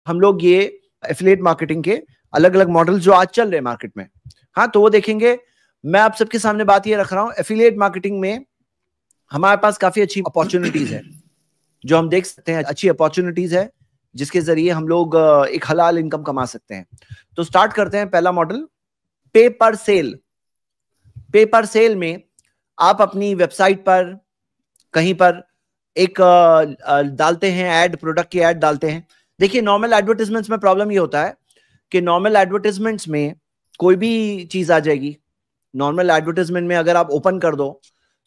हम लोग ये एफिलिएट मार्केटिंग के अलग अलग मॉडल जो आज चल रहे हैं मार्केट में, हाँ, तो वो देखेंगे। मैं आप सबके सामने बात ये रख रहा हूं, एफिलिएट मार्केटिंग में हमारे पास काफी अच्छी अपॉर्चुनिटीज है जो हम देख सकते हैं, अच्छी अपॉर्चुनिटीज है जिसके जरिए हम लोग एक हलाल इनकम कमा सकते हैं। तो स्टार्ट करते हैं। पहला मॉडल, पे पर सेल। पे पर सेल में आप अपनी वेबसाइट पर कहीं पर एक डालते हैं ऐड, प्रोडक्ट की ऐड डालते हैं। देखिए, नॉर्मल एडवर्टाइजमेंट्स में प्रॉब्लम ये होता है कि नॉर्मल एडवर्टाइजमेंट्स में कोई भी चीज आ जाएगी। नॉर्मल एडवर्टाइजमेंट में अगर आप ओपन कर दो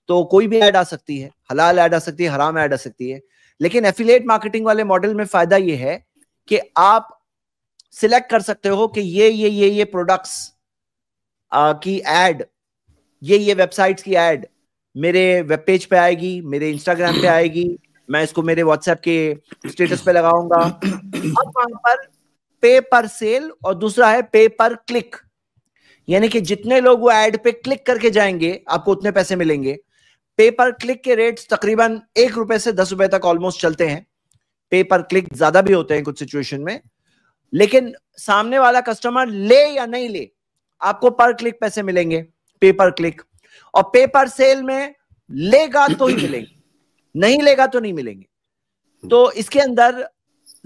तो कोई भी ऐड आ सकती है, हलाल ऐड आ सकती है, हराम ऐड आ सकती है। लेकिन एफिलिएट मार्केटिंग वाले मॉडल में फायदा ये है कि आप सिलेक्ट कर सकते हो कि ये प्रोडक्ट्स की ऐड, ये वेबसाइट्स की ऐड मेरे वेब पेज पे आएगी, मेरे इंस्टाग्राम पे आएगी, मैं इसको मेरे व्हाट्सएप के स्टेटस पे लगाऊंगा। अब वहां पर पे पर सेल और दूसरा है पे पर क्लिक, यानी कि जितने लोग वो ऐड पे क्लिक करके जाएंगे आपको उतने पैसे मिलेंगे। पे पर क्लिक के रेट्स तकरीबन 1 रुपए से 10 रुपए तक ऑलमोस्ट चलते हैं। पे पर क्लिक ज्यादा भी होते हैं कुछ सिचुएशन में, लेकिन सामने वाला कस्टमर ले या नहीं ले, आपको पर क्लिक पैसे मिलेंगे पे पर क्लिक। और पे पर सेल में लेगा तो ही मिलेंगे, नहीं लेगा तो नहीं मिलेंगे। तो इसके अंदर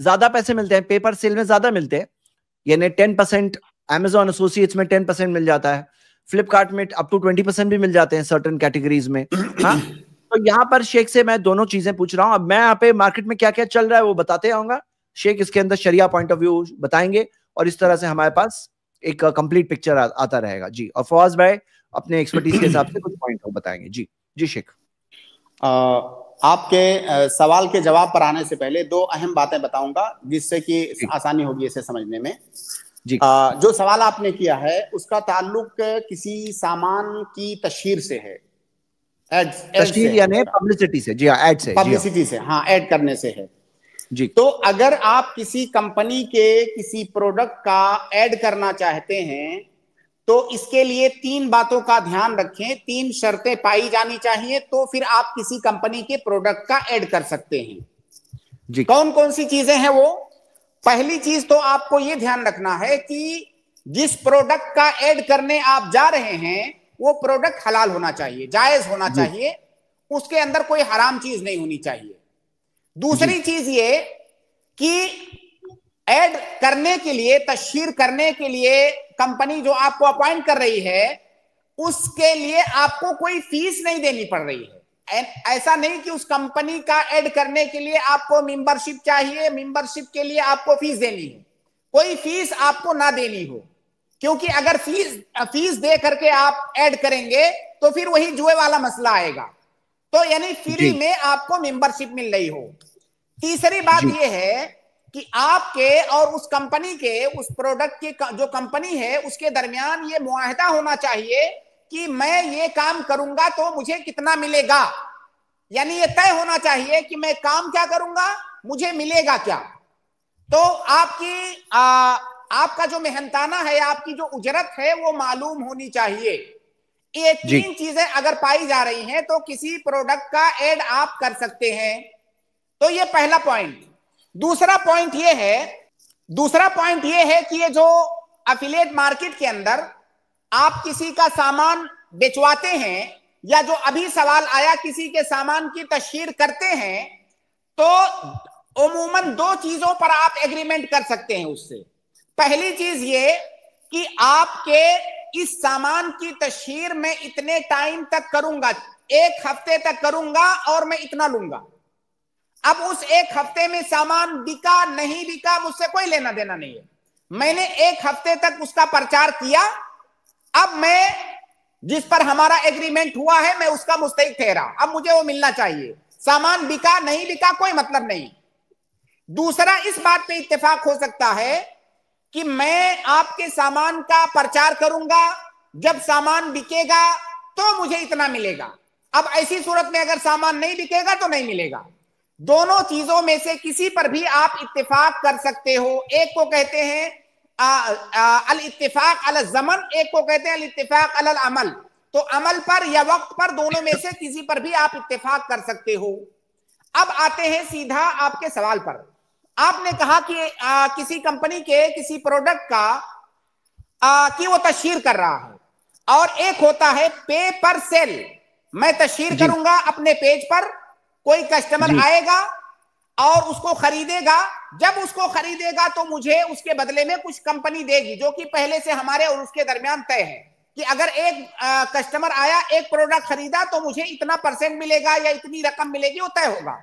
ज्यादा पैसे मिलते हैं, पेपर सेल में ज्यादा मिलते हैं, यानी 10%। Amazon एसोसिएट्स में 10% मिल जाता है, फ्लिपकार्ट में अप टू 20% भी मिल जाते हैं सर्टेन कैटेगरीज में। हाँ, तो यहां पर शेख से मैं दोनों चीजें पूछ रहा हूं। अब मैं यहाँ पे मार्केट में क्या क्या चल रहा है वो बताते आऊंगा, शेख इसके अंदर शरिया पॉइंट ऑफ व्यू बताएंगे, और इस तरह से हमारे पास एक कंप्लीट पिक्चर आता रहेगा जी। और फवाज भाई अपने एक्सपर्टीज के हिसाब से कुछ पॉइंट बताएंगे जी। जी शेख। आपके सवाल के जवाब पर आने से पहले दो अहम बातें बताऊंगा जिससे कि आसानी होगी इसे समझने में जी। जो सवाल आपने किया है उसका ताल्लुक किसी सामान की तशहीर से है, तशहीर यानी पब्लिसिटी से। जी हाँ, ऐड से, पब्लिसिटी से, हाँ, ऐड करने से है जी। तो अगर आप किसी कंपनी के किसी प्रोडक्ट का ऐड करना चाहते हैं तो इसके लिए 3 बातों का ध्यान रखें, 3 शर्तें पाई जानी चाहिए, तो फिर आप किसी कंपनी के प्रोडक्ट का ऐड कर सकते हैं जी। कौन कौन सी चीजें हैं वो? पहली चीज तो आपको यह ध्यान रखना है कि जिस प्रोडक्ट का ऐड करने आप जा रहे हैं वो प्रोडक्ट हलाल होना चाहिए, जायज होना चाहिए, उसके अंदर कोई हराम चीज नहीं होनी चाहिए। दूसरी चीज ये कि ऐड करने के लिए, तशहीर करने के लिए कंपनी जो आपको अपॉइंट कर रही है उसके लिए आपको कोई फीस नहीं देनी पड़ रही है। ऐसा नहीं कि उस कंपनी का ऐड करने के लिए आपको मेंबरशिप चाहिए, मेंबरशिप के लिए आपको फीस देनी है, कोई फीस आपको ना देनी हो, क्योंकि अगर फीस दे करके आप ऐड करेंगे तो फिर वही जुए वाला मसला आएगा। तो यानी फ्री में आपको मेंबरशिप मिल रही हो। तीसरी बात यह है कि आपके और उस कंपनी के, उस प्रोडक्ट की जो कंपनी है उसके दरमियान ये मुआहदा होना चाहिए कि मैं ये काम करूंगा तो मुझे कितना मिलेगा, यानी ये तय होना चाहिए कि मैं काम क्या करूंगा, मुझे मिलेगा क्या। तो आपका जो मेहनताना है, आपकी जो उजरत है वो मालूम होनी चाहिए। ये 3 चीजें अगर पाई जा रही हैं तो किसी प्रोडक्ट का ऐड आप कर सकते हैं। तो ये पहला पॉइंट। दूसरा पॉइंट ये है कि ये जो एफिलिएट मार्केट के अंदर आप किसी का सामान बेचवाते हैं, या जो अभी सवाल आया किसी के सामान की तशहीर करते हैं, तो उमूमन 2 चीजों पर आप एग्रीमेंट कर सकते हैं उससे। पहली चीज ये कि आपके इस सामान की तशहीर मैं इतने टाइम तक करूंगा, 1 हफ्ते तक करूंगा और मैं इतना लूंगा। अब उस 1 हफ्ते में सामान बिका नहीं बिका मुझसे कोई लेना देना नहीं है, मैंने 1 हफ्ते तक उसका प्रचार किया, अब मैं जिस पर हमारा एग्रीमेंट हुआ है मैं उसका मुस्तहिक ठहरा, अब मुझे वो मिलना चाहिए। सामान बिका नहीं बिका कोई मतलब नहीं। दूसरा, इस बात पे इत्तेफाक हो सकता है कि मैं आपके सामान का प्रचार करूंगा, जब सामान बिकेगा तो मुझे इतना मिलेगा। अब ऐसी सूरत में अगर सामान नहीं बिकेगा तो नहीं मिलेगा। दोनों चीजों में से किसी पर भी आप इत्तेफाक कर सकते हो। एक को कहते हैं अल इत्तिफाक अल ज़मन, एक को कहते हैं अल इत्तिफाक अल अमल। तो अमल पर या वक्त पर, दोनों में से किसी पर भी आप इत्तेफाक कर सकते हो। अब आते हैं सीधा आपके सवाल पर। आपने कहा कि किसी कंपनी के किसी प्रोडक्ट का कि वो तशहीर कर रहा है, और एक होता है पे पर सेल। मैं तशहीर करूंगा अपने पेज पर, कोई कस्टमर आएगा और उसको खरीदेगा। जब उसको खरीदेगा तो मुझे उसके बदले में कुछ कंपनी देगी, जो कि पहले से हमारे और उसके दरमियान तय है कि अगर एक कस्टमर आया, एक प्रोडक्ट खरीदा, तो मुझे इतना % मिलेगा या इतनी रकम मिलेगी, वो तय होगा।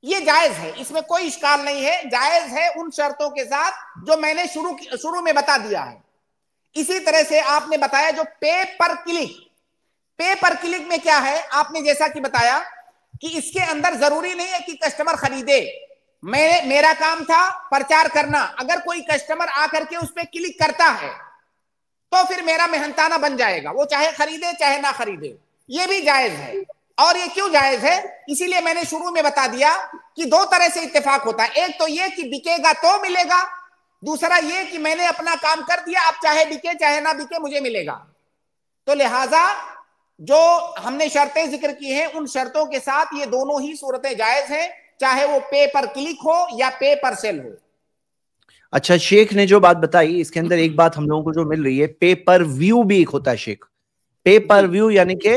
ये जायज है, इसमें कोई इश्काल नहीं है, जायज है उन शर्तों के साथ जो मैंने शुरू में बता दिया है। इसी तरह से आपने बताया जो पे पर क्लिक, पे पर क्लिक में क्या है, आपने जैसा कि बताया कि इसके अंदर जरूरी नहीं है कि कस्टमर खरीदे। मेरा काम था प्रचार करना। अगर कोई कस्टमर आकर के उस पर क्लिक करता है तो फिर मेरा मेहनताना बन जाएगा, वो चाहे खरीदे चाहे ना खरीदे। ये भी जायज है। और ये क्यों जायज है, इसीलिए मैंने शुरू में बता दिया कि दो तरह से इत्तेफाक होता है। एक तो ये कि बिकेगा तो मिलेगा, दूसरा ये कि मैंने अपना काम कर दिया, अब चाहे बिके चाहे ना बिके मुझे मिलेगा। तो लिहाजा जो हमने शर्तें जिक्र की हैं, उन शर्तों के साथ ये दोनों ही सूरतें जायज हैं, चाहे वो पे पर क्लिक हो या पे पर सेल हो। अच्छा, शेख ने जो बात बताई इसके अंदर एक बात हम लोगों को जो मिल रही है, पे पर व्यू भी एक होता है शेख। पे पर व्यू यानी कि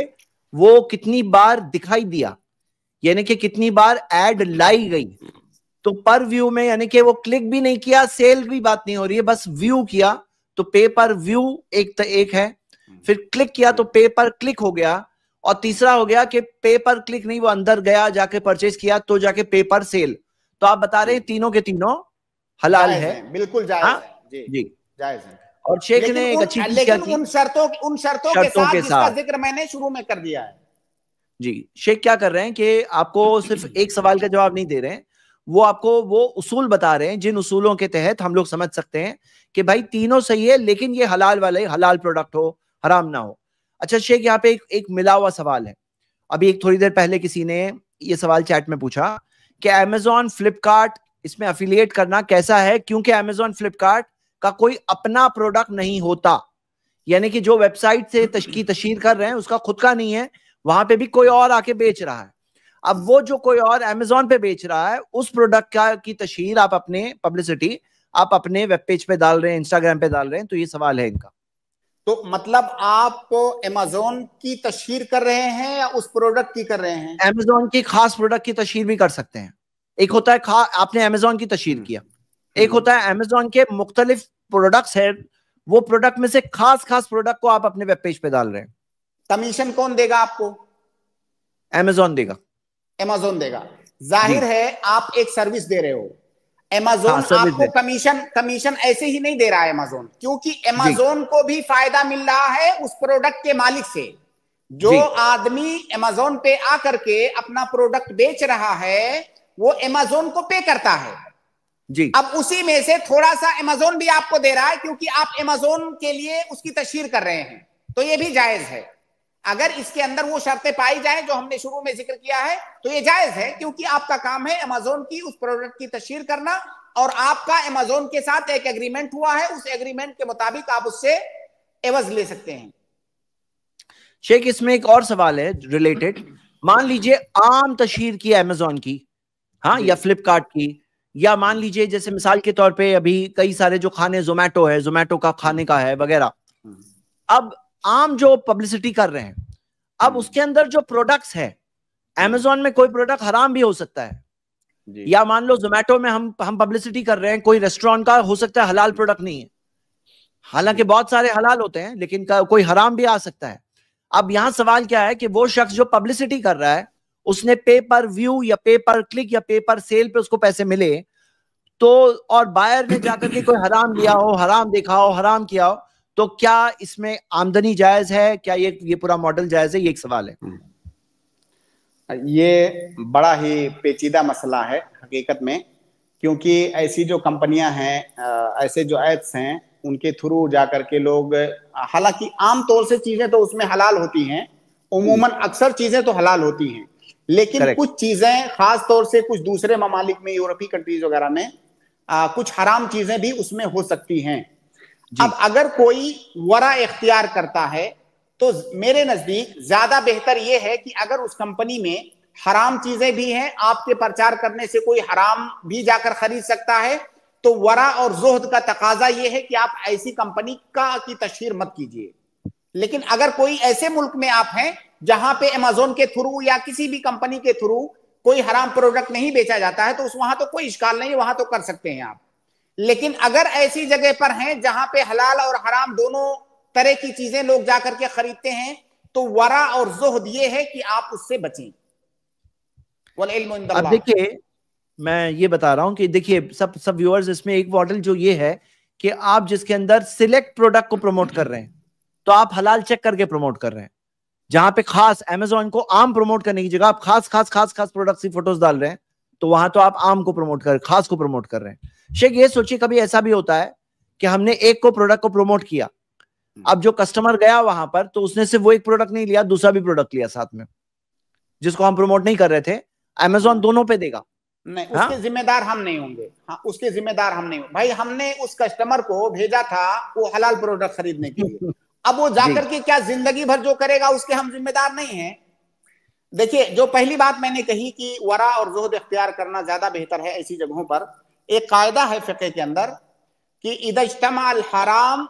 वो कितनी बार दिखाई दिया, यानी कि कितनी बार एड लाई गई। तो पर व्यू में यानी कि वो क्लिक भी नहीं किया, सेल भी बात नहीं हो रही है, बस व्यू किया, तो पे पर व्यू एक है। फिर क्लिक किया तो पे पर क्लिक हो गया, और तीसरा हो गया कि पे पर क्लिक नहीं, वो अंदर गया जाके परचेज किया तो जाके पे पर सेल। तो आप बता रहे हैं तीनों के तीनों हलाल है, बिल्कुल जायज है जी जायज है। और शेख ने एक अच्छी चीज क्या की, उन शर्तों के साथ जिसका जिक्र मैंने शुरू में कर दिया है। जी, शेख क्या कर रहे हैं कि आपको सिर्फ एक सवाल का जवाब नहीं दे रहे हैं, वो आपको वो उसूल बता रहे हैं जिन उसूलों के तहत हम लोग समझ सकते हैं कि भाई तीनों सही है, लेकिन ये हलाल वाले हलाल प्रोडक्ट हो, हराम ना हो। अच्छा शेख, यहाँ पे एक मिला हुआ सवाल है। अभी एक थोड़ी देर पहले किसी ने ये सवाल चैट में पूछा कि अमेजॉन फ्लिपकार्ट इसमें अफिलिएट करना कैसा है, क्योंकि अमेजॉन फ्लिपकार्ट का कोई अपना प्रोडक्ट नहीं होता, यानी कि जो वेबसाइट से तशहीर कर रहे हैं उसका खुद का नहीं है, वहां पे भी कोई और आके बेच रहा है। अब वो जो कोई और अमेजॉन पे बेच रहा है, उस प्रोडक्ट का की तशहीर आप अपने पब्लिसिटी आप अपने वेब पेज पे डाल रहे हैं, इंस्टाग्राम पे डाल रहे हैं, तो ये सवाल है इनका। तो मतलब आप अमेजॉन की तशहीर कर रहे हैं या उस प्रोडक्ट की कर रहे हैं? अमेजॉन की खास प्रोडक्ट की तशहीर भी कर सकते हैं। एक होता है आपने अमेजॉन की तशहीर किया, एक होता है अमेजॉन के मुख्तलिफ प्रोडक्ट्स है, वो प्रोडक्ट में से खास प्रोडक्ट को आप अपने वेब पेज पे डाल रहे हैं। कमीशन कौन देगा आपको? अमेजॉन देगा। अमेजॉन देगा। जाहिर है आप एक सर्विस दे रहे हो, अमेजॉन आपको कमीशन ऐसे ही नहीं दे रहा है अमेजॉन, क्योंकि अमेजॉन को भी फायदा मिल रहा है उस प्रोडक्ट के मालिक से। जो आदमी अमेजॉन पे आकर के अपना प्रोडक्ट बेच रहा है वो अमेजॉन को पे करता है जी। अब उसी में से थोड़ा सा अमेजॉन भी आपको दे रहा है, क्योंकि आप अमेजॉन के लिए उसकी तशहीर कर रहे हैं, तो ये भी जायज है। अगर इसके अंदर वो शर्तें पाई जाए जो हमने शुरू में जिक्र किया है तो ये जायज है, क्योंकि आपका काम है अमेजॉन की उस प्रोडक्ट की तशहीर करना, और आपका अमेजॉन के साथ एक एग्रीमेंट हुआ है, उस एग्रीमेंट के मुताबिक आप उससे एवज ले सकते हैं। शेख, इसमें एक और सवाल है रिलेटेड। मान लीजिए आम तशहीर की अमेजॉन की, हाँ, या फ्लिपकार्ट की, या मान लीजिए जैसे मिसाल के तौर पे अभी कई सारे जो खाने जोमेटो है, जोमेटो का खाने का है वगैरह, अब आम जो पब्लिसिटी कर रहे हैं, अब उसके अंदर जो प्रोडक्ट्स है, अमेजॉन में कोई प्रोडक्ट हराम भी हो सकता है, या मान लो जोमेटो में हम पब्लिसिटी कर रहे हैं, कोई रेस्टोरेंट का हो सकता है हलाल प्रोडक्ट नहीं है, हालांकि बहुत सारे हलाल होते हैं, लेकिन कोई हराम भी आ सकता है। अब यहां सवाल क्या है कि वो शख्स जो पब्लिसिटी कर रहा है उसने पे पर व्यू या पे पर क्लिक या पे पर सेल पे उसको पैसे मिले, तो और बायर ने जाकर के कोई हराम लिया हो, हराम देखा हो, हराम किया हो, तो क्या इसमें आमदनी जायज है? क्या ये पूरा मॉडल जायज है? ये एक सवाल है। ये बड़ा ही पेचीदा मसला है हकीकत में, क्योंकि ऐसी जो कंपनियां हैं, ऐसे जो एप्स हैं, उनके थ्रू जाकर के लोग, हालांकि आम तौर से चीजें तो उसमें हलाल होती हैं, उमूमन अक्सर चीजें तो हलाल होती हैं, लेकिन कुछ चीजें खास तौर से कुछ दूसरे ममालिक में, यूरोपीय कंट्रीज वगैरह में कुछ हराम चीजें भी उसमें हो सकती हैं। अब अगर कोई वरा इख्तियार करता है तो मेरे नजदीक ज्यादा बेहतर यह है कि अगर उस कंपनी में हराम चीजें भी हैं, आपके प्रचार करने से कोई हराम भी जाकर खरीद सकता है। तो वरा और जोहद का तकाजा यह है कि आप ऐसी कंपनी की तशहीर मत कीजिए। लेकिन अगर कोई ऐसे मुल्क में आप हैं जहां पे अमेज़न के थ्रू या किसी भी कंपनी के थ्रू कोई हराम प्रोडक्ट नहीं बेचा जाता है, तो उस वहां तो कोई इश्काल नहीं, वहां तो कर सकते हैं आप। लेकिन अगर ऐसी जगह पर हैं जहां पे हलाल और हराम दोनों तरह की चीजें लोग जाकर के खरीदते हैं, तो वरा और जोहद ये है कि आप उससे बचें। अब देखिए, मैं ये बता रहा हूं कि देखिए सब व्यूअर्स, इसमें एक मॉडल जो ये है कि आप जिसके अंदर सिलेक्ट प्रोडक्ट को प्रमोट कर रहे हैं, तो आप हलाल चेक करके प्रमोट कर रहे हैं। जहां पे खास अमेज़न को आम प्रमोट करने की जगह आप खास खास खास खास प्रोडक्ट की फोटोज डाल रहे हैं, तो वहां तो आप आम को प्रमोट कर, खास को प्रमोट कर रहे हैं। शेख, ये सोचिए कभी ऐसा भी होता है कि हमने एक को प्रोडक्ट को प्रमोट किया, अब जो कस्टमर गया वहां पर, तो उसने सिर्फ वो एक प्रोडक्ट नहीं लिया, दूसरा भी प्रोडक्ट लिया साथ में, जिसको हम प्रमोट नहीं कर रहे थे। अमेज़न दोनों पे देगा? नहीं, उसके जिम्मेदार हम नहीं होंगे। हाँ, उसके जिम्मेदार हम नहीं होंगे भाई। हमने उस कस्टमर को भेजा था वो हलाल प्रोडक्ट खरीदने के लिए, अब वो जाकर के क्या जिंदगी भर जो करेगा उसके हम जिम्मेदार नहीं हैं। देखिए, जो पहली बात मैंने कही कि वरा और जोहद इख्तियार करना ज्यादा बेहतर है ऐसी जगहों पर। एक कायदा है फिक़्ह के अंदर कि इदज्तमा अल हराम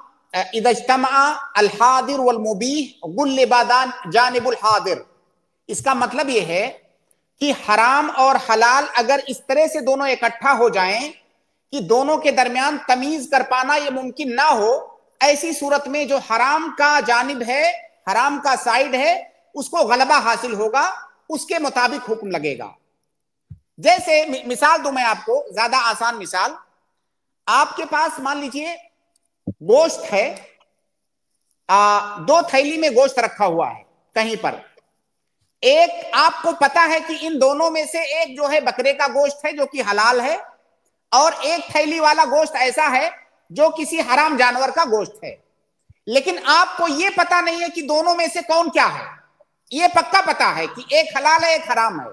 इदज्तमा अल हादिर वल मुबीह गुल्लिबादान जानिबुल हादिर। इसका मतलब यह है कि हराम और हलाल अगर इस तरह से दोनों इकट्ठा हो जाएं कि दोनों के दरमियान तमीज कर पाना यह मुमकिन ना हो, ऐसी सूरत में जो हराम का जानिब है, हराम का साइड है, उसको गलबा हासिल होगा, उसके मुताबिक हुक्म लगेगा। जैसे मिसाल दूं मैं आपको, ज्यादा आसान मिसाल। आपके पास मान लीजिए गोश्त है, दो थैली में गोश्त रखा हुआ है कहीं पर। एक आपको पता है कि इन दोनों में से एक जो है बकरे का गोश्त है जो कि हलाल है, और एक थैली वाला गोश्त ऐसा है जो किसी हराम जानवर का गोश्त है। लेकिन आपको यह पता नहीं है कि दोनों में से कौन क्या है। यह पक्का पता है कि एक हलाल है एक हराम है,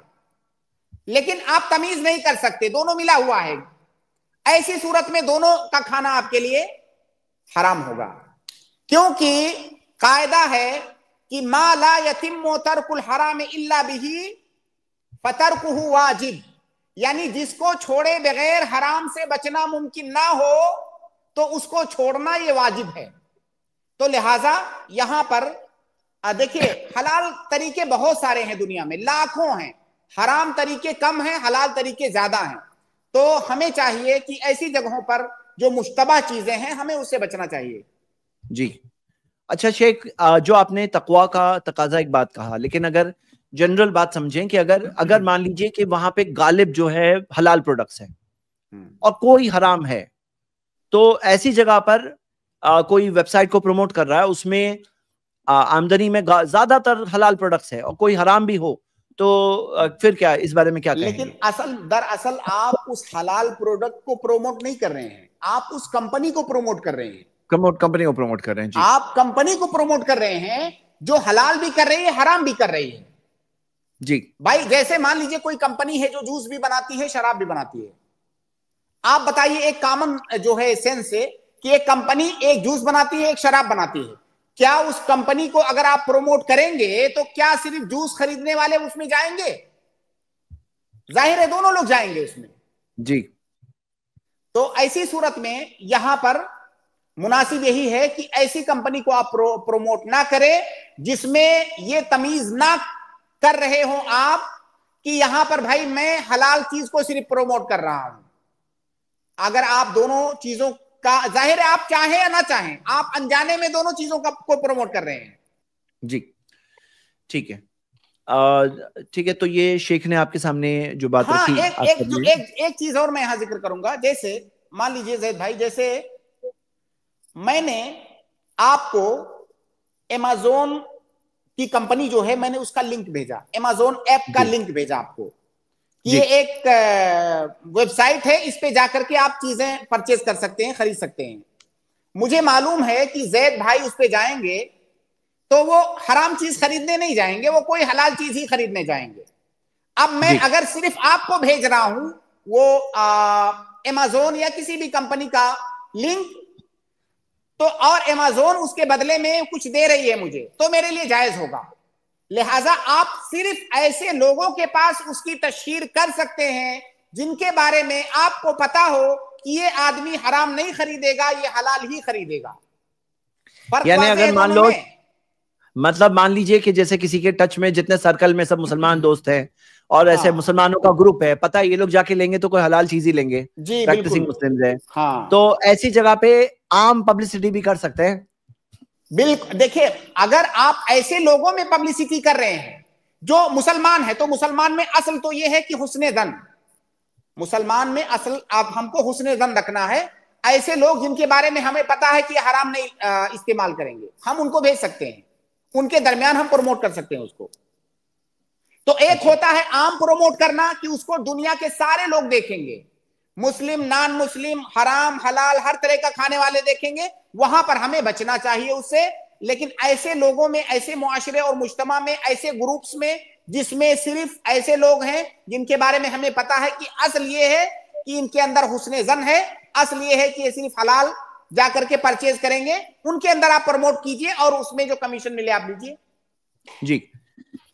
लेकिन आप तमीज नहीं कर सकते, दोनों मिला हुआ है। ऐसी सूरत में दोनों का खाना आपके लिए हराम होगा, क्योंकि कायदा है कि मा ला यतिम्मु तर्कुल हराम इल्ला बिही फतर्कुहु वाजिब। यानी जिसको छोड़े बगैर हराम से बचना मुमकिन ना हो तो उसको छोड़ना ये वाजिब है। तो लिहाजा यहां पर देखिए, हलाल तरीके बहुत सारे हैं दुनिया में, लाखों हैं। हराम तरीके कम हैं, हलाल तरीके ज्यादा हैं। तो हमें चाहिए कि ऐसी जगहों पर जो मुश्तबा चीजें हैं हमें उससे बचना चाहिए। जी। अच्छा शेख, जो आपने तकवा का तकाजा एक बात कहा, लेकिन अगर जनरल बात समझें कि अगर मान लीजिए कि वहां पे गालिब जो है हलाल प्रोडक्ट्स है और कोई हराम है, तो ऐसी जगह पर कोई वेबसाइट को प्रमोट कर रहा है, उसमें आमदनी में ज्यादातर हलाल प्रोडक्ट्स है और कोई हराम भी हो, तो फिर क्या, इस बारे में क्या कहेंगे? लेकिन दरअसल आप उस हलाल प्रोडक्ट को प्रमोट नहीं कर रहे हैं, आप उस कंपनी को प्रमोट कर रहे हैं। कंपनी को प्रमोट कर रहे हैं जी। आप कंपनी को प्रमोट कर रहे हैं जो हलाल भी कर रही है हराम भी कर रही है जी भाई। जैसे मान लीजिए कोई कंपनी है जो जूस भी बनाती है शराब भी बनाती है। आप बताइए, एक कॉमन जो है सेंस है कि एक कंपनी एक जूस बनाती है एक शराब बनाती है, क्या उस कंपनी को अगर आप प्रमोट करेंगे तो क्या सिर्फ जूस खरीदने वाले उसमें जाएंगे? जाहिर है दोनों लोग जाएंगे उसमें जी। तो ऐसी सूरत में यहां पर मुनासिब यही है कि ऐसी कंपनी को आप प्रमोट ना करें जिसमें ये तमीज ना कर रहे हो आप कि यहां पर भाई मैं हलाल चीज को सिर्फ प्रमोट कर रहा हूं। अगर आप दोनों चीजों का, जाहिर है आप चाहें या ना चाहें, आप अनजाने में दोनों चीजों को प्रमोट कर रहे हैं। जी ठीक है, ठीक है। तो ये शेख ने आपके सामने जो बात रखी, एक चीज और मैं यहां जिक्र करूंगा। जैसे मान लीजिए जैद भाई, जैसे मैंने आपको अमेज़न की कंपनी जो है मैंने उसका लिंक भेजा, अमेज़न ऐप का लिंक भेजा आपको कि ये एक वेबसाइट है, इस पे जाकर के आप चीजें परचेज कर सकते हैं, खरीद सकते हैं। मुझे मालूम है कि जैद भाई उस पे जाएंगे तो वो हराम चीज खरीदने नहीं जाएंगे, वो कोई हलाल चीज ही खरीदने जाएंगे। अब मैं अगर सिर्फ आपको भेज रहा हूं वो अमेज़न या किसी भी कंपनी का लिंक, तो और अमेज़न उसके बदले में कुछ दे रही है मुझे, तो मेरे लिए जायज होगा। लिहाजा आप सिर्फ ऐसे लोगों के पास उसकी तशहीर कर सकते हैं जिनके बारे में आपको पता हो कि ये आदमी हराम नहीं खरीदेगा, ये हलाल ही खरीदेगा। यानी अगर मान लो, मतलब मान लीजिए कि जैसे किसी के टच में जितने सर्कल में सब मुसलमान दोस्त हैं और ऐसे मुसलमानों का ग्रुप है, पता है ये लोग जाके लेंगे तो कोई हलाल चीज ही लेंगे, प्रैक्टिसिंग मुस्लिम्स है, तो ऐसी जगह पे आम पब्लिसिटी भी कर सकते हैं। बिल्कुल, देखिए अगर आप ऐसे लोगों में पब्लिसिटी कर रहे हैं जो मुसलमान है, तो मुसलमान में असल तो ये है कि हुस्ने ज़न, मुसलमान में असल आप हमको हुस्ने ज़न रखना है। ऐसे लोग जिनके बारे में हमें पता है कि हराम नहीं इस्तेमाल करेंगे, हम उनको भेज सकते हैं, उनके दरमियान हम प्रमोट कर सकते हैं उसको। तो एक होता है आम प्रमोट करना कि उसको दुनिया के सारे लोग देखेंगे, मुस्लिम नॉन मुस्लिम, हराम हलाल हर तरह का खाने वाले देखेंगे, वहां पर हमें बचना चाहिए उससे। लेकिन ऐसे लोगों में, ऐसे मुआशरे और मुज्तमा में, ऐसे ग्रुप्स में जिसमें सिर्फ ऐसे लोग हैं जिनके बारे में हमें पता है कि असल ये है कि इनके अंदर हुस्ने जन है, असल ये है कि ये सिर्फ हलाल जाकर के परचेज करेंगे, उनके अंदर आप प्रमोट कीजिए और उसमें जो कमीशन मिले आप लीजिए। जी,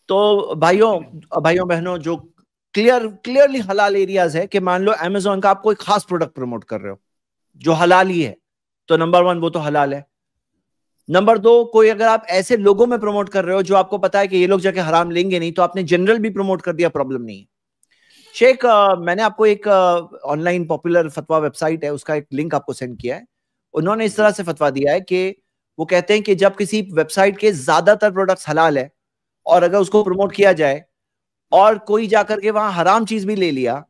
तो भाइयों बहनों, जो क्लियरली हलाल एरियाज है कि मान लो अमेज़न का आप कोई खास प्रोडक्ट प्रमोट कर रहे हो जो हलाल ही है, तो नंबर 1 वो तो हलाल है। नंबर 2, कोई अगर आप ऐसे लोगों में प्रमोट कर रहे हो जो आपको पता है कि ये लोग जाके हराम लेंगे नहीं, तो आपने जनरल भी प्रमोट कर दिया, प्रॉब्लम नहीं है। शेख, मैंने आपको एक ऑनलाइन पॉपुलर फतवा वेबसाइट है, उसका एक लिंक आपको सेंड किया है। उन्होंने इस तरह से फतवा दिया है कि वो कहते हैं कि जब किसी वेबसाइट के ज्यादातर प्रोडक्ट्स हलाल है और अगर उसको प्रमोट किया जाए और कोई जाकर के वहां हराम चीज भी ले लिया,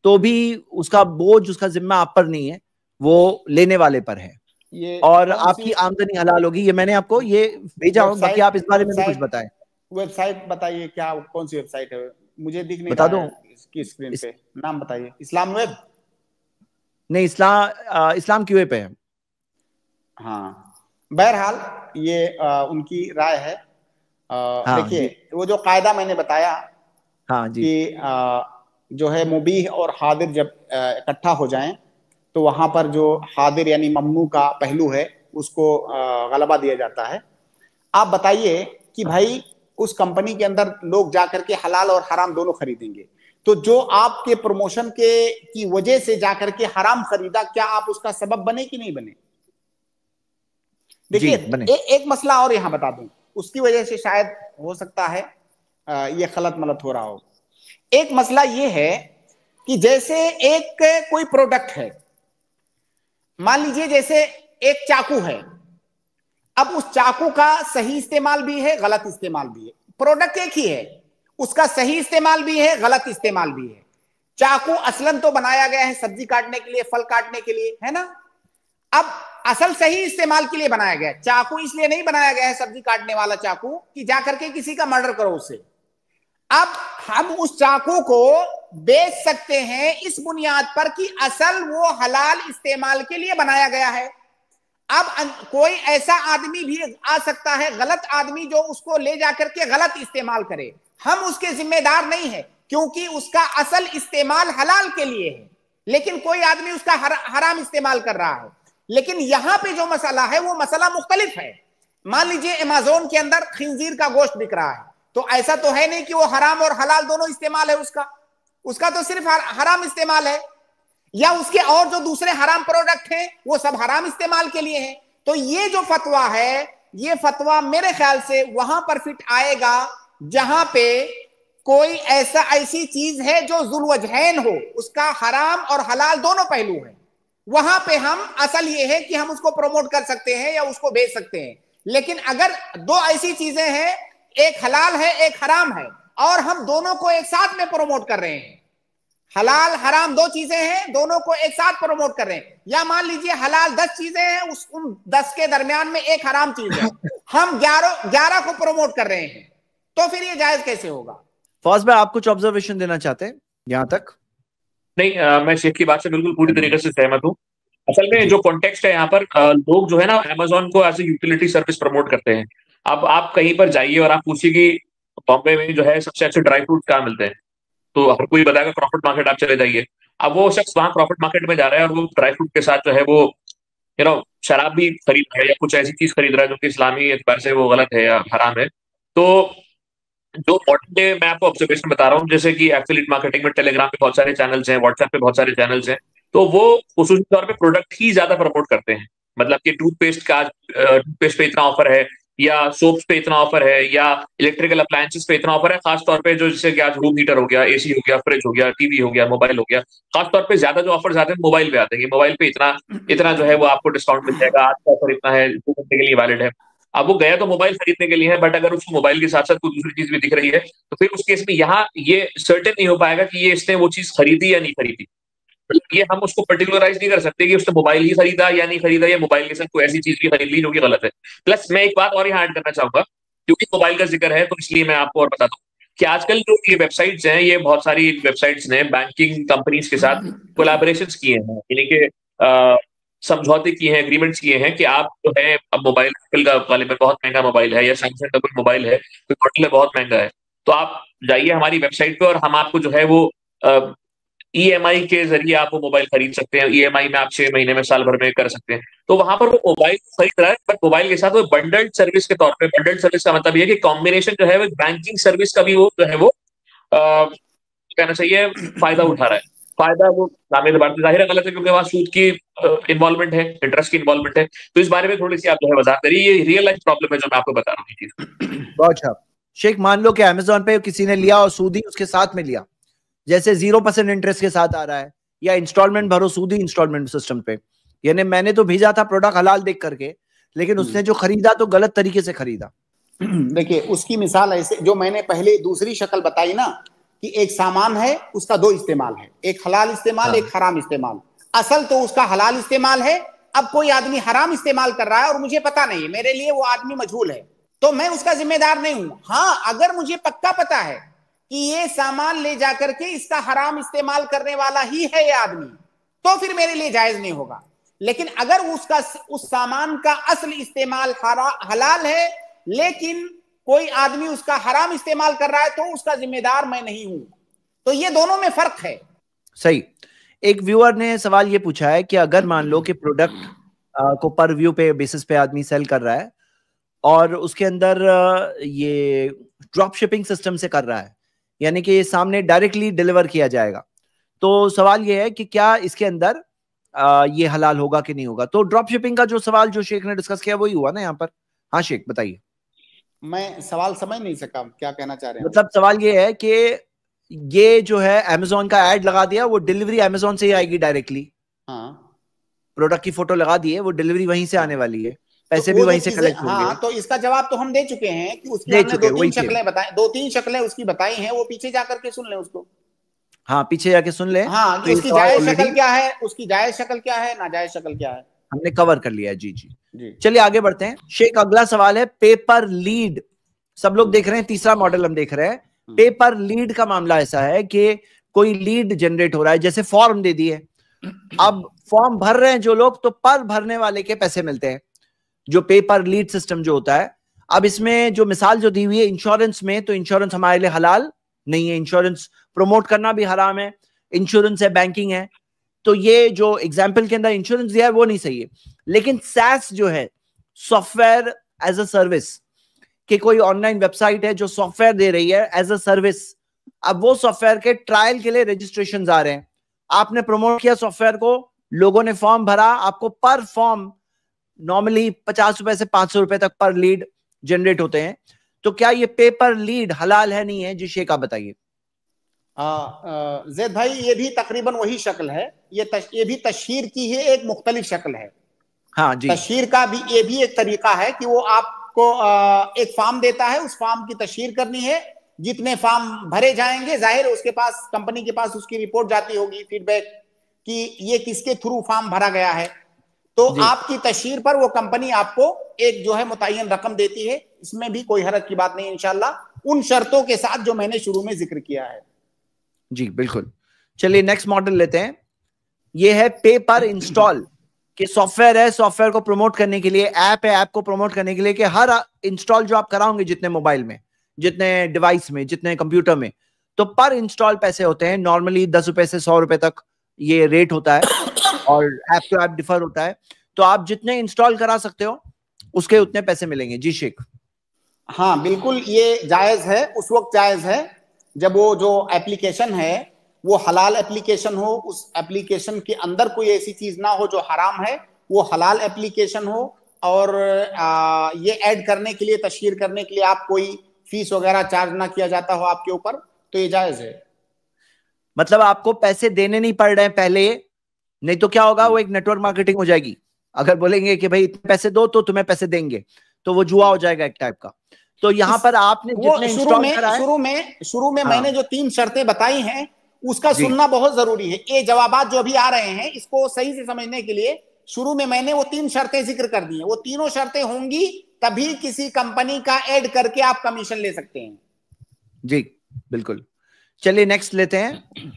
तो भी उसका बोझ, उसका जिम्मा आप पर नहीं है, वो लेने वाले पर है, और आपकी आमदनी हलाल होगी। ये मैंने आपको ये भेजा हूं, बाकी आप इस बारे में भी कुछ बताएं। वेबसाइट बताइए, क्या कौन सी वेबसाइट है? मुझे दिख नहीं बता रहा दूं है इसकी स्क्रीन पे, नाम बताइए। इस्लाम वेब? नहीं, इस्लाम क्यूए पे है। हाँ, बहरहाल ये उनकी राय है। हाँ, देखिए वो जो कायदा मैंने बताया, हाँ जी, कि जो है मुबीह और हादिर जब इकट्ठा हो जाएं, तो वहां पर जो हादिर यानी ममनू का पहलू है उसको गलबा दिया जाता है। आप बताइए कि भाई उस कंपनी के अंदर लोग जाकर के हलाल और हराम दोनों खरीदेंगे, तो जो आपके प्रमोशन के की वजह से जाकर के हराम खरीदा, क्या आप उसका सबब बने कि नहीं बने? देखिए एक मसला और यहां बता दूं, उसकी वजह से शायद हो सकता है ये गलत मलत हो रहा हो। एक मसला ये है कि जैसे एक कोई प्रोडक्ट है, मान लीजिए जैसे एक चाकू है, अब उस चाकू का सही इस्तेमाल भी है, गलत इस्तेमाल भी है। प्रोडक्ट एक ही है, उसका सही इस्तेमाल भी है, गलत इस्तेमाल भी है। चाकू असलन तो बनाया गया है सब्जी काटने के लिए, फल काटने के लिए, है ना? अब असल सही इस्तेमाल के लिए बनाया गया है। चाकू इसलिए नहीं बनाया गया है, सब्जी काटने वाला चाकू, कि जाकर के किसी का मर्डर करो उससे। अब हम उस चाकू को बेच सकते हैं इस बुनियाद पर कि असल वो हलाल इस्तेमाल के लिए बनाया गया है। अब कोई ऐसा आदमी भी आ सकता है, गलत आदमी, जो उसको ले जाकर के गलत इस्तेमाल करे, हम उसके जिम्मेदार नहीं है, क्योंकि उसका असल इस्तेमाल हलाल के लिए है, लेकिन कोई आदमी उसका हराम इस्तेमाल कर रहा है। लेकिन यहां पे जो मसला है वो मसला मुख्तलिफ है। मान लीजिए अमेज़न के अंदर खिंजीर का गोश्त बिक रहा है, तो ऐसा तो है नहीं कि वो हराम और हलाल दोनों इस्तेमाल है उसका तो सिर्फ हराम इस्तेमाल है, या उसके और जो दूसरे हराम प्रोडक्ट हैं वो सब हराम इस्तेमाल के लिए हैं। तो ये जो फतवा है, ये फतवा मेरे ख्याल से वहां पर फिट आएगा जहां पे कोई ऐसी चीज है जो जुल्वजहैन हो, उसका हराम और हलाल दोनों पहलू है। वहां पे हम असल ये है कि हम उसको प्रमोट कर सकते हैं या उसको बेच सकते हैं। लेकिन अगर दो ऐसी चीजें हैं, एक हलाल है एक हराम है, और हम दोनों को एक साथ में प्रमोट कर रहे हैं, हलाल हराम दो चीजें हैं, दोनों को एक साथ प्रमोट कर रहे हैं, या मान लीजिए हलाल 10 चीजें हैं, उन 10 के दरमियान में एक हराम चीज है, हम 11 को प्रमोट कर रहे हैं, तो फिर ये जायज कैसे होगा? फौज भाई, आप कुछ ऑब्जर्वेशन देना चाहते हैं यहां तक? नहीं, मैं शेख की बात से बिल्कुल पूरी तरीके से सहमत हूँ। असल में जो कॉन्टेक्स्ट है यहाँ पर, लोग जो है ना अमेज़न को as a utility service promote करते हैं। अब आप कहीं पर जाइए और आप पूछिए कि बॉम्बे में जो है सबसे अच्छे ड्राई फ्रूट कहाँ मिलते हैं, तो हर कोई बताएगा क्रॉफर्ड मार्केट, आप चले जाइए। अब वो शख्स वहां क्रॉफर्ड मार्केट में जा रहा है और वो ड्राई फ्रूट के साथ जो है वो शराब भी खरीद रहा है या कुछ ऐसी चीज खरीद रहा है जो कि इस्लामी एतबार से वो गलत है या हराम है। तो जो मॉडर्न डे मैं आपको ऑब्जर्वेशन बता रहा हूँ, जैसे कि एफिलिएट मार्केटिंग में टेलीग्राम पे बहुत सारे चैनल्स हैं, व्हाट्सएप पे बहुत सारे चैनल्स हैं, तो वो खुसूसी तौर पे प्रोडक्ट ही ज्यादा प्रमोट करते हैं। मतलब कि टूथपेस्ट पे इतना ऑफर है, या सोप्स पे इतना ऑफर है, या इलेक्ट्रिकल अप्लायंसेस पे इतना ऑफर है। खास तौर पे जो जैसे कि आज रूम हीटर हो गया, एसी हो गया, फ्रिज हो गया, टीवी हो गया, मोबाइल हो गया, खास तौर पे ज्यादा जो ऑफर्स आते हैं मोबाइल पे आते हैं कि मोबाइल पे इतना इतना जो है वो आपको डिस्काउंट मिल जाएगा, आज का ऑफर इतना है, 2 घंटे के लिए वैलिड है। अब वो गया तो मोबाइल खरीदने के लिए है, बट अगर उसको मोबाइल के साथ साथ कोई दूसरी चीज भी दिख रही है, तो फिर उस केस में यहाँ ये सर्टेन नहीं हो पाएगा कि ये इसने वो चीज खरीदी या नहीं खरीदी। मतलब ये हम उसको पर्टिकुलराइज नहीं कर सकते कि उसने मोबाइल ही खरीदा या नहीं खरीदा, या मोबाइल के साथ कोई ऐसी चीज भी खरीद ली जो कि गलत है। प्लस मैं एक बात और यहाँ ऐड करना चाहूंगा, क्योंकि मोबाइल का जिक्र है तो इसलिए मैं आपको और बता दूं कि आजकल जो ये वेबसाइट्स हैं, ये बहुत सारी वेबसाइट्स ने बैंकिंग कंपनीज के साथ कोलैबोरेशन किए हैं, यानी कि समझौते किए हैं, एग्रीमेंट्स किए हैं कि आप जो है, अब मोबाइल एप्पल का गालिबन बहुत महंगा मोबाइल है, या सैमसंग का कोई मोबाइल है, कोई मॉडल है बहुत महंगा है, तो आप जाइए हमारी वेबसाइट पे और हम आपको जो है वो ईएमआई के जरिए आप वो मोबाइल खरीद सकते हैं। ईएमआई में आप 6 महीने में, साल भर में कर सकते हैं। तो वहां पर वो मोबाइल खरीद रहा है, बट मोबाइल के साथ वो बंडल्ड सर्विस के तौर पे, बंडल्ड सर्विस का मतलब ये है कि कॉम्बिनेशन जो है वो बैंकिंग सर्विस का भी वो जो है वो कहना चाहिए फायदा उठा रहा है। फायदा वो नामे बात जाहिर है गलत है, क्योंकि वहां सूद की इन्वॉल्वमेंट है, इंटरेस्ट की इन्वॉल्वमेंट है। तो इस बारे में थोड़ी सी आप जो है वजाहत करिए, ये रियल लाइफ प्रॉब्लम है जो मैं आपको बता रहा हूँ ये चीज। बहुत अच्छा शेख, मान लो कि अमेजोन पे किसी ने लिया और सूदी उसके साथ में लिया, जैसे 0% इंटरेस्ट के साथ आ रहा है, या इंस्टॉलमेंट भरो सूदी इंस्टॉलमेंट सिस्टम पे, यानी मैंने तो भेजा था प्रोडक्ट हलाल देख करके, लेकिन उसने जो खरीदा तो गलत तरीके से खरीदा। देखिए उसकी मिसाल ऐसे, जो मैंने पहले दूसरी शक्ल बताई ना, कि एक सामान है उसका 2 इस्तेमाल है, एक हलाल इस्तेमाल, हाँ। एक हराम इस्तेमाल। असल तो उसका हलाल इस्तेमाल है, अब कोई आदमी हराम इस्तेमाल कर रहा है और मुझे पता नहीं, मेरे लिए वो आदमी मजहूल है, तो मैं उसका जिम्मेदार नहीं हूं। हाँ, अगर मुझे पक्का पता है कि ये सामान ले जाकर के इसका हराम इस्तेमाल करने वाला ही है ये आदमी, तो फिर मेरे लिए जायज नहीं होगा। लेकिन अगर उसका उस सामान का असल इस्तेमाल हलाल है, लेकिन कोई आदमी उसका हराम इस्तेमाल कर रहा है, तो उसका जिम्मेदार मैं नहीं हूं। तो ये दोनों में फर्क है। सही। एक व्यूअर ने सवाल ये पूछा है कि अगर मान लो कि प्रोडक्ट को पर व्यू पे बेसिस पे आदमी सेल कर रहा है और उसके अंदर ये ड्रॉप शिपिंग सिस्टम से कर रहा है, यानी कि सामने डायरेक्टली डिलीवर किया जाएगा, तो सवाल ये है कि क्या इसके अंदर ये हलाल होगा कि नहीं होगा। तो ड्रॉप शिपिंग का जो सवाल जो शेख ने डिस्कस किया वही हुआ ना यहाँ पर। हाँ शेख बताइए। मैं सवाल समझ नहीं सका, क्या कहना चाह रहे हैं? मतलब सवाल ये है कि ये जो है अमेजोन का ऐड लगा दिया, वो डिलीवरी अमेजोन से ही आएगी डायरेक्टली। हाँ, प्रोडक्ट की फोटो लगा दी है, वो डिलीवरी वहीं से आने वाली है, पैसे तो भी वो वहीं जो से चीजें, कलेक्ट होंगे। हाँ, तो इसका जवाब तो हम दे चुके हैं कि उसकी दे हमने चुके, 2-3 वही थे। शक्लें बताई, 2-3 शक्लें उसकी बताई हैं, वो पीछे जाकर के सुन लें उसको। हाँ पीछे जाके सुन ले। हाँ, तो ये उसकी सवाल जायज ऑलरेडी शक्ल क्या है, उसकी जायज शक्ल क्या है, नाजायज शक्ल क्या है, हमने कवर कर लिया है। जी जी जी। चलिए आगे बढ़ते हैं शेख। अगला सवाल है पेपर लीड। सब लोग देख रहे हैं, तीसरा मॉडल हम देख रहे हैं। पेपर लीड का मामला ऐसा है कि कोई लीड जनरेट हो रहा है, जैसे फॉर्म दे दिए, अब फॉर्म भर रहे हैं जो लोग, तो पर भरने वाले के पैसे मिलते हैं, जो पेपर लीड सिस्टम जो होता है। अब इसमें जो मिसाल जो दी हुई है इंश्योरेंस में, तो इंश्योरेंस हमारे लिए हलाल नहीं है, इंश्योरेंस प्रमोट करना भी हराम है। इंश्योरेंस है, बैंकिंग है, तो ये जो एग्जाम्पल के अंदर इंश्योरेंस दिया है वो नहीं सही है। लेकिन SaaS जो है, सॉफ्टवेयर एज अ सर्विस, कि कोई ऑनलाइन वेबसाइट है जो सॉफ्टवेयर दे रही है एज अ सर्विस, अब वो सॉफ्टवेयर के ट्रायल के लिए रजिस्ट्रेशन आ रहे हैं, आपने प्रमोट किया सॉफ्टवेयर को, लोगों ने फॉर्म भरा, आपको पर फॉर्म नॉर्मली 50 रुपए से 500 रुपए तक पर लीड जनरेट होते हैं। तो क्या ये पेपर लीड हलाल है नहीं है? जी शेख आप बताइए। जैद भाई, ये भी तकरीबन वही शक्ल है, ये भी तशहीर की ही एक मुख्तलिफ शक्ल है। हाँ जी। तशहीर का भी ये भी एक तरीका है कि वो आपको एक फॉर्म देता है, उस फॉर्म की तशहीर करनी है, जितने फॉर्म भरे जाएंगे जाहिर उसके पास, कंपनी के पास उसकी रिपोर्ट जाती होगी, फीडबैक, कि ये किसके थ्रू फॉर्म भरा गया है, तो आपकी तशहीर पर वो कंपनी आपको एक जो है मुतय्यन रकम देती है। इसमें भी कोई हरज की बात नहीं इंशाल्लाह, उन शर्तों के साथ जो मैंने शुरू में जिक्र किया है। जी बिल्कुल। चलिए नेक्स्ट मॉडल लेते हैं। ये है पे पर इंस्टॉल, कि सॉफ्टवेयर है, सॉफ्टवेयर को प्रमोट करने के लिए, ऐप है, ऐप को प्रमोट करने के लिए, कि हर इंस्टॉल जो आप कराओगे जितने मोबाइल में, जितने डिवाइस में, जितने कंप्यूटर में, तो पर इंस्टॉल पैसे होते हैं। नॉर्मली 10 रुपए से 100 रुपए तक ये रेट होता है, और ऐप टू ऐप डिफर होता है। तो आप जितने इंस्टॉल करा सकते हो उसके उतने पैसे मिलेंगे। जी शेख। हाँ बिल्कुल, ये जायज है, उस वक्त जायज है जब वो जो एप्लीकेशन है वो हलाल एप्लीकेशन हो, उस एप्लीकेशन के अंदर कोई ऐसी चीज ना हो जो हराम है, वो हलाल एप्लीकेशन हो, और ये ऐड करने के लिए, तशहीर करने के लिए आप कोई फीस वगैरह चार्ज ना किया जाता हो आपके ऊपर, तो ये जायज है। मतलब आपको पैसे देने नहीं पड़ रहे हैं पहले, नहीं तो क्या होगा, वो एक नेटवर्क मार्केटिंग हो जाएगी। अगर बोलेंगे कि भाई इतने पैसे दो तो तुम्हें पैसे देंगे, तो वो जुआ हो जाएगा एक टाइप का। तो यहाँ पर आपने जितने इंस्टॉल करा है, शुरू में हाँ, मैंने जो 3 शर्तें बताई हैं उसका जी, सुनना बहुत जरूरी है। ये जवाबात जो अभी आ रहे हैं इसको सही से समझने के लिए शुरू में मैंने वो 3 शर्तें जिक्र कर दी हैं। वो तीनों शर्तें होंगी तभी किसी कंपनी का ऐड करके आप कमीशन ले सकते हैं। जी बिल्कुल। चलिए नेक्स्ट लेते हैं।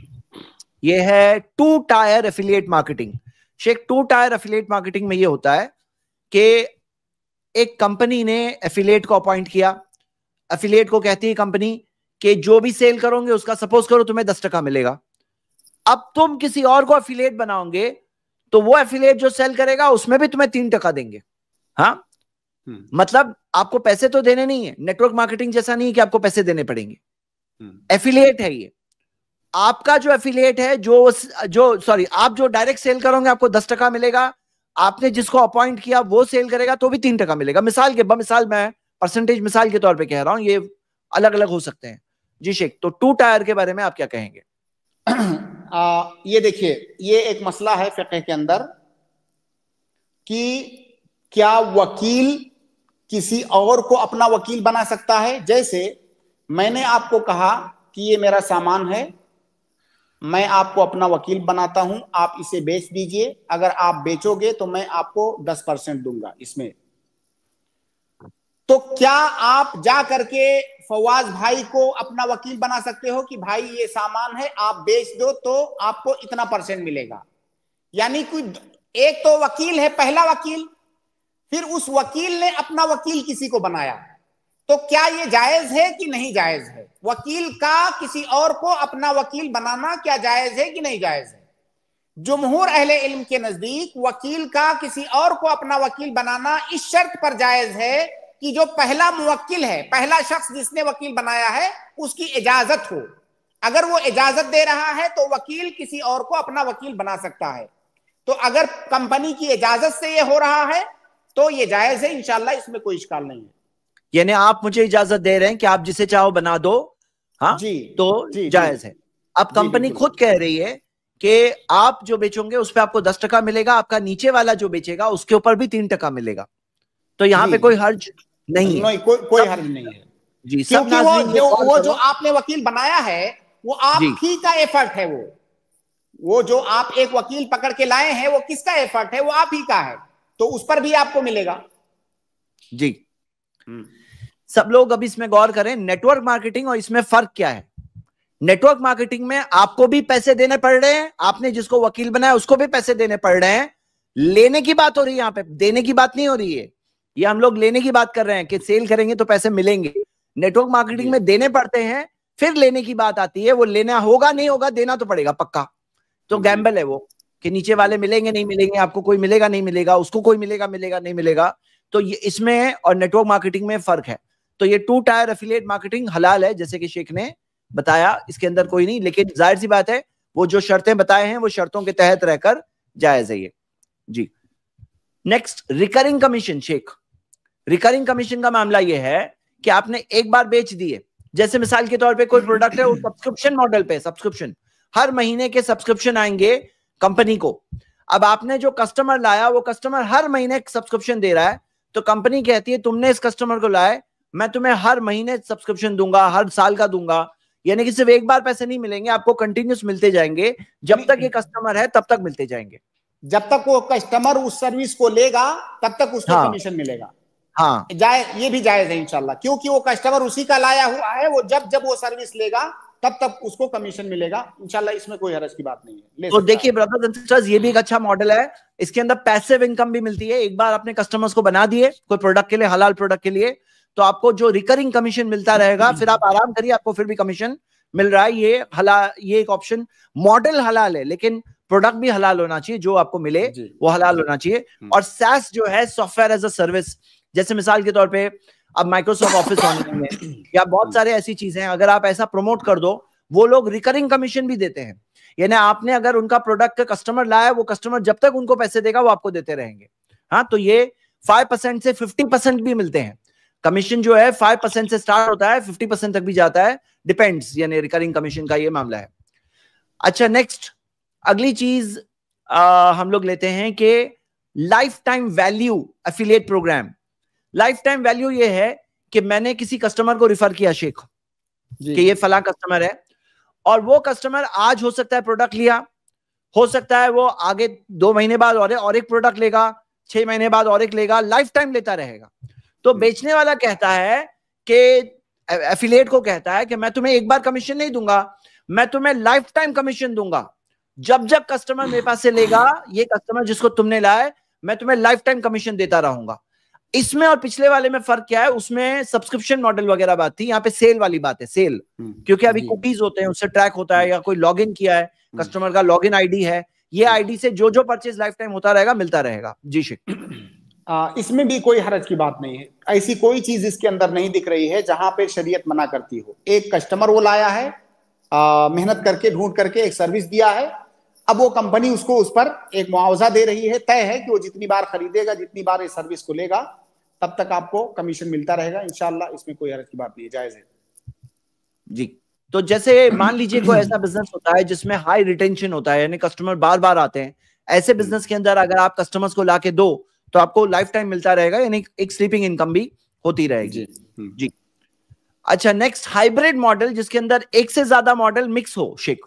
ये है 2 tier affiliate marketing. Sheikh, 2 tier affiliate marketing में ये होता है कि एक कंपनी ने एफिलिएट को अपॉइंट किया। एफिलिएट को कहती है कंपनी कि जो भी सेल करोगे उसका सपोज करो तुम्हें 10% मिलेगा। अब तुम किसी और को एफिलिएट बनाओगे तो वो एफिलिएट जो सेल करेगा उसमें भी तुम्हें 3% देंगे। हाँ, मतलब आपको पैसे तो देने नहीं है। नेटवर्क मार्केटिंग जैसा नहीं है कि आपको पैसे देने पड़ेंगे, एफिलिएट है ये। आपका जो एफिलिएट है, आप जो डायरेक्ट सेल करोगे आपको 10% मिलेगा। आपने जिसको अपॉइंट किया वो सेल करेगा तो भी 3% मिलेगा। मिसाल मैं परसेंटेज मिसाल के तौर पे कह रहा हूं, ये अलग अलग हो सकते हैं। जी शेख, तो 2 टायर के बारे में आप क्या कहेंगे? ये देखिए, ये एक मसला है फिक़ह के अंदर कि क्या वकील किसी और को अपना वकील बना सकता है। जैसे मैंने आपको कहा कि ये मेरा सामान है, मैं आपको अपना वकील बनाता हूं, आप इसे बेच दीजिए, अगर आप बेचोगे तो मैं आपको 10% दूंगा इसमें। तो क्या आप जा करके फवाज भाई को अपना वकील बना सकते हो कि भाई ये सामान है, आप बेच दो तो आपको इतना % मिलेगा? यानी कोई एक तो वकील है, पहला वकील, फिर उस वकील ने अपना वकील किसी को बनाया, तो क्या ये जायज है कि नहीं जायज है? वकील का किसी और को अपना वकील बनाना क्या जायज है कि नहीं जायज है? जुमहूर अहले इल्म के नजदीक वकील का किसी और को अपना वकील बनाना इस शर्त पर जायज है कि जो पहला मुवक्किल है, पहला शख्स जिसने वकील बनाया है, उसकी इजाजत हो। अगर वो इजाजत दे रहा है तो वकील किसी और को अपना वकील बना सकता है। तो अगर कंपनी की इजाजत से ये हो रहा है तो ये जायज है, इंशाल्लाह इसमें कोई इश्काल नहीं है। यानी आप मुझे इजाजत दे रहे हैं कि आप जिसे चाहो बना दो, हाँ जी, तो जी, जायज है। अब कंपनी खुद कह रही है कि आप जो बेचोगे उस पर आपको 10% मिलेगा, आपका नीचे वाला जो बेचेगा उसके ऊपर भी 3% मिलेगा। तो यहाँ पे कोई हर्ज नहीं है, कोई हर्ज नहीं है जी। सब क्योंकि नाज़रीन वो जो आपने वकील बनाया है वो आप ही का एफर्ट है। वो जो आप एक वकील पकड़ के लाए हैं वो किसका एफर्ट है? वो आप ही का है, तो उस पर भी आपको मिलेगा। जी, सब लोग अभी इसमें गौर करें, नेटवर्क मार्केटिंग और इसमें फर्क क्या है। नेटवर्क मार्केटिंग में आपको भी पैसे देने पड़ रहे हैं, आपने जिसको वकील बनाया उसको भी पैसे देने पड़ रहे हैं। लेने की बात हो रही है, यहां पे देने की बात नहीं हो रही है। ये हम लोग लेने की बात कर रहे हैं कि सेल करेंगे तो पैसे मिलेंगे। नेटवर्क मार्केटिंग में देने पड़ते हैं, फिर लेने की बात आती है। वो लेना होगा नहीं होगा, देना तो पड़ेगा पक्का। तो गैम्बल है वो कि नीचे वाले मिलेंगे नहीं मिलेंगे, आपको कोई मिलेगा नहीं मिलेगा, उसको कोई मिलेगा मिलेगा नहीं मिलेगा। तो ये इसमें और नेटवर्क मार्केटिंग में फर्क है। तो ये 2 टायर एफिलिएट मार्केटिंग हलाल है, जैसे कि शेख ने बताया, इसके अंदर कोई नहीं। लेकिन जाहिर सी बात है वो जो शर्तें बताए हैं वो शर्तों के तहत रहकर जायज है ये। जी, next recurring commission. Sheikh, recurring commission का मामला ये है कि आपने एक बार बेच दिए, जैसे मिसाल के तौर पे कोई प्रोडक्ट है, वो सब्सक्रिप्शन मॉडल पे, सब्सक्रिप्शन हर महीने के सब्सक्रिप्शन आएंगे कंपनी को। अब आपने जो कस्टमर लाया वो कस्टमर हर महीने सब्सक्रिप्शन दे रहा है, तो कंपनी कहती है तुमने इस कस्टमर को लाए, मैं तुम्हें हर महीने सब्सक्रिप्शन दूंगा, हर साल का दूंगा। यानी कि सिर्फ एक बार पैसे नहीं मिलेंगे, आपको कंटिन्यूस मिलते जाएंगे, जब तक ये कस्टमर है तब तक मिलते जाएंगे। जब तक वो कस्टमर उस सर्विस को लेगा तब तक उसको कमीशन मिलेगा। हाँ, ये भी जायज है इंशाल्लाह, क्योंकि वो कस्टमर उसी का लाया हुआ है, वो जब वो सर्विस लेगा तब तक उसको कमीशन मिलेगा इंशाल्लाह, इसमें कोई हरज की बात नहीं है। तो देखिए ब्रदर्स एंड सिस्टर्स, ये भी एक अच्छा मॉडल है। इसके अंदर पैसिव इनकम भी मिलती है। एक बार अपने कस्टमर्स को बना दिए कोई प्रोडक्ट के लिए, हलाल प्रोडक्ट के लिए, तो आपको जो रिकरिंग कमीशन मिलता रहेगा, फिर आप आराम करिए, आपको फिर भी कमीशन मिल रहा है। ये एक ऑप्शन, मॉडल हलाल है लेकिन प्रोडक्ट भी हलाल होना चाहिए, जो आपको मिले वो हलाल होना चाहिए। और SaaS जो है, सॉफ्टवेयर एज अ सर्विस, जैसे मिसाल के तौर पे अब माइक्रोसॉफ्ट ऑफिस ऑनलाइन है या बहुत सारे ऐसी चीजें हैं, अगर आप ऐसा प्रमोट कर दो, वो लोग रिकरिंग कमीशन भी देते हैं। यानी आपने अगर उनका प्रोडक्ट का कस्टमर लाया, वो कस्टमर जब तक उनको पैसे देगा वो आपको देते रहेंगे। हाँ, तो ये 5% से 50% भी मिलते हैं। कमीशन जो है 5% से स्टार्ट होता है, 50% तक भी जाता है, डिपेंड्स, यानी रिकरिंग कमीशन का ये मामला है। अच्छा, नेक्स्ट अगली चीज हम लोग लेते हैं कि life time value affiliate program. Life time value ये है कि मैंने किसी कस्टमर को रिफर किया शेख कि ये फला कस्टमर है, और वो कस्टमर आज हो सकता है प्रोडक्ट लिया, हो सकता है वो आगे 2 महीने बाद और एक प्रोडक्ट लेगा, 6 महीने बाद और एक लेगा, लाइफ टाइम लेता रहेगा। तो बेचने वाला कहता है कि एफिलिएट को कहता है कि मैं तुम्हें एक बार कमीशन नहीं दूंगा, मैं तुम्हें लाइफ टाइम कमीशन दूंगा। जब जब कस्टमर मेरे पास से लेगा, ये कस्टमर जिसको तुमने लाया, मैं तुम्हें लाइफ टाइम कमीशन देता रहूंगा। इसमें और पिछले वाले में फर्क क्या है? उसमें सब्सक्रिप्शन मॉडल वगैरह बात थी, यहाँ पे सेल वाली बात है, सेल। क्योंकि अभी कुकीज होते हैं, उससे ट्रैक होता है, या कोई लॉगिन किया है, कस्टमर का लॉगिन आईडी है, ये आईडी से जो जो परचेज लाइफ टाइम होता रहेगा, मिलता रहेगा। जी शेख, इसमें भी कोई हरज की बात नहीं है। ऐसी कोई चीज इसके अंदर नहीं दिख रही है जहां पे शरीयत मना करती हो। एक कस्टमर वो लाया है, मेहनत करके ढूंढ करके एक सर्विस दिया है, अब वो कंपनी उसको उस पर एक मुआवजा दे रही है। तय है कि वो जितनी बार खरीदेगा, जितनी बार इस सर्विस को लेगा, तब तक आपको कमीशन मिलता रहेगा इंशाल्लाह। इसमें कोई हरज की बात नहीं है, जायज है जी। तो जैसे मान लीजिए कोई ऐसा बिजनेस होता है जिसमें हाई रिटेंशन होता है, यानी कस्टमर बार बार आते हैं, ऐसे बिजनेस के अंदर अगर आप कस्टमर्स को लाके दो तो आपको लाइफ टाइम मिलता रहेगा, यानी एक स्लीपिंग इनकम भी होती रहेगी। जी। अच्छा, नेक्स्ट हाइब्रिड मॉडल, जिसके अंदर एक से ज्यादा मॉडल मिक्स हो शेख।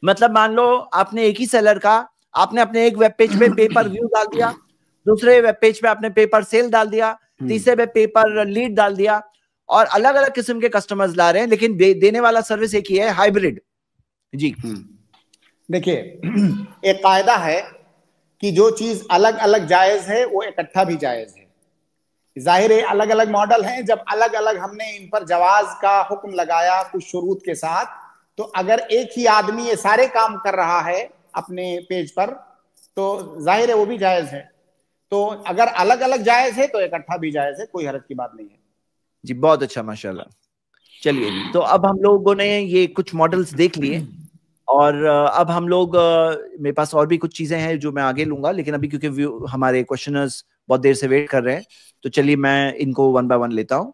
मतलब मान लो आपने एक ही सेलर का, आपने अपने एक वेब पेज पे पेपर व्यू डाल दिया, दूसरे वेब पेज पे आपने पेपर सेल डाल दिया, तीसरे पे पेपर लीड डाल दिया, और अलग अलग किस्म के कस्टमर्स ला रहे हैं, लेकिन देने वाला सर्विस एक ही है, हाइब्रिड। जी। देखिए, एक कायदा है कि जो चीज अलग अलग जायज है वो इकट्ठा भी जायज है। जाहिर है अलग अलग मॉडल हैं, जब अलग अलग हमने इन पर जवाज का हुक्म लगाया कुछ शुरूत के साथ, तो अगर एक ही आदमी ये सारे काम कर रहा है अपने पेज पर, तो जाहिर है वो भी जायज है। तो अगर अलग अलग जायज है तो इकट्ठा भी जायज है, कोई हरज की बात नहीं है। जी, बहुत अच्छा, माशाल्लाह। चलिए जी, तो अब हम लोगों ने ये कुछ मॉडल्स देख लिए, और अब हम लोग मेरे पास और भी कुछ चीजें हैं जो मैं आगे लूंगा, लेकिन अभी क्योंकि हमारे क्वेश्चनर्स बहुत देर से वेट कर रहे हैं, तो चलिए मैं इनको 1 बाय 1 लेता हूं।